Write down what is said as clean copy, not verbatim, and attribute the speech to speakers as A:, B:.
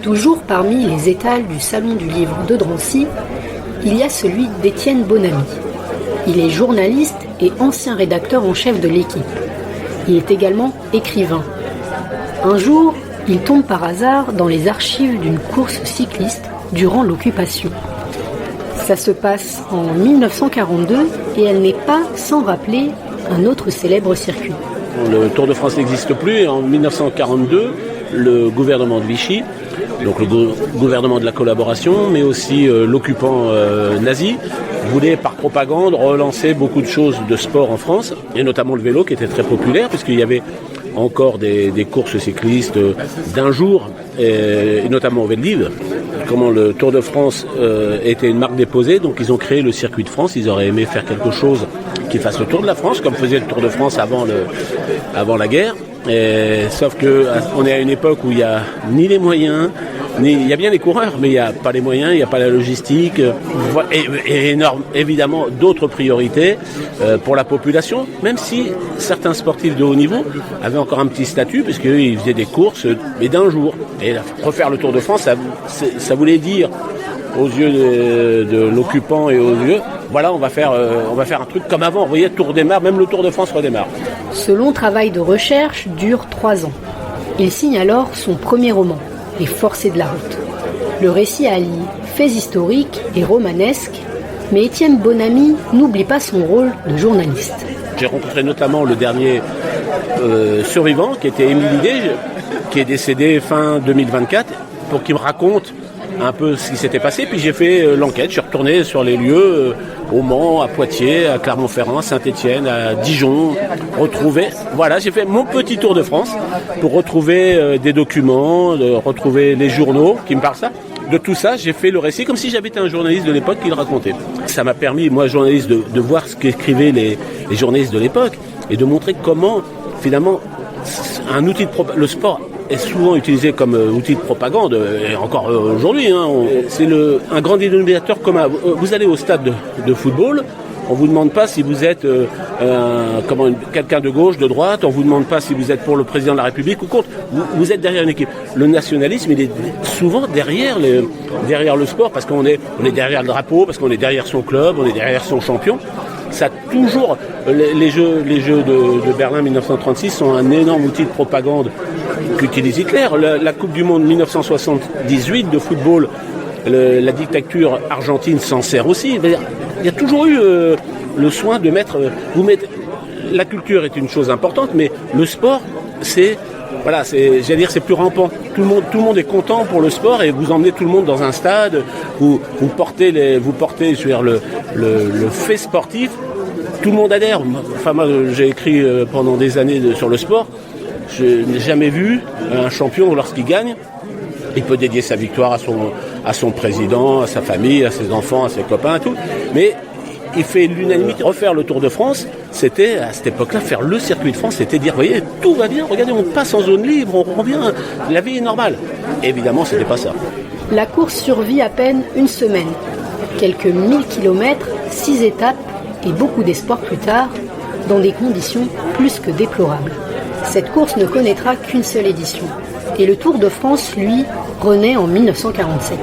A: Toujours parmi les étals du Salon du Livre de Drancy, il y a celui d'Étienne Bonamy. Il est journaliste et ancien rédacteur en chef de l'Équipe. Il est également écrivain. Un jour, il tombe par hasard dans les archives d'une course cycliste durant l'occupation. Ça se passe en 1942 et elle n'est pas sans rappeler un autre célèbre circuit.
B: Le Tour de France n'existe plus et en 1942, le gouvernement de Vichy, donc le gouvernement de la collaboration, mais aussi l'occupant nazi, voulait par propagande relancer beaucoup de choses de sport en France, et notamment le vélo qui était très populaire, puisqu'il y avait encore des courses cyclistes d'un jour, et notamment au Veldiv. Comment le Tour de France était une marque déposée, donc ils ont créé le circuit de France. Ils auraient aimé faire quelque chose qui fasse le Tour de la France, comme faisait le Tour de France avant la guerre. Sauf qu'on est à une époque où il n'y a ni les moyens, il y a bien les coureurs, mais il n'y a pas les moyens, il n'y a pas la logistique, et évidemment d'autres priorités pour la population, même si certains sportifs de haut niveau avaient encore un petit statut, puisqu'ils faisaient des courses, mais d'un jour. Et refaire le Tour de France, ça voulait dire, aux yeux de l'occupant et aux yeux, voilà, on va faire un truc comme avant. Vous voyez, le Tour démarre, même le Tour de France redémarre.
A: Ce long travail de recherche dure 3 ans. Il signe alors son premier roman, Les Forcés de la route. Le récit allie faits historiques et romanesques, mais Étienne Bonamy n'oublie pas son rôle de journaliste.
B: J'ai rencontré notamment le dernier survivant, qui était Émile Idé, qui est décédé fin 2024, pour qu'il me raconte un peu ce qui s'était passé. Puis j'ai fait l'enquête, je suis retourné sur les lieux, au Mans, à Poitiers, à Clermont-Ferrand, à Saint-Étienne, à Dijon, j'ai fait mon petit tour de France pour retrouver des documents, retrouver les journaux qui me parlent ça. De tout ça, j'ai fait le récit comme si j'avais été un journaliste de l'époque qui le racontait. Ça m'a permis, moi journaliste, de voir ce qu'écrivaient les journalistes de l'époque et de montrer comment, finalement, le sport est souvent utilisé comme outil de propagande, et encore aujourd'hui. C'est un grand dénominateur commun. Vous allez au stade de football, on ne vous demande pas si vous êtes quelqu'un de gauche, de droite, on ne vous demande pas si vous êtes pour le président de la République ou contre. Vous êtes derrière une équipe. Le nationalisme, il est souvent derrière le sport, parce qu'on est derrière le drapeau, parce qu'on est derrière son club, on est derrière son champion. Ça a toujours, les jeux de Berlin 1936 sont un énorme outil de propagande qu'utilise Hitler. La Coupe du Monde 1978 de football, la dictature argentine s'en sert aussi. Il y a toujours eu le soin de mettre. La culture est une chose importante, mais le sport, c'est plus rampant. Tout le monde est content pour le sport, et vous emmenez tout le monde dans un stade où vous portez sur le fait sportif. Tout le monde adhère. Enfin, moi, j'ai écrit pendant des années sur le sport. Je n'ai jamais vu un champion, lorsqu'il gagne, il peut dédier sa victoire à son président, à sa famille, à ses enfants, à ses copains, et tout. Mais il fait l'unanimité. Refaire le Tour de France, c'était, à cette époque-là, faire le circuit de France, c'était dire, voyez, tout va bien, regardez, on passe en zone libre, on revient, la vie est normale. Évidemment, c'était pas ça.
A: La course survit à peine une semaine. Quelques 1000 kilomètres, 6 étapes et beaucoup d'espoir plus tard, dans des conditions plus que déplorables. Cette course ne connaîtra qu'une seule édition. Et le Tour de France, lui, renaît en 1947.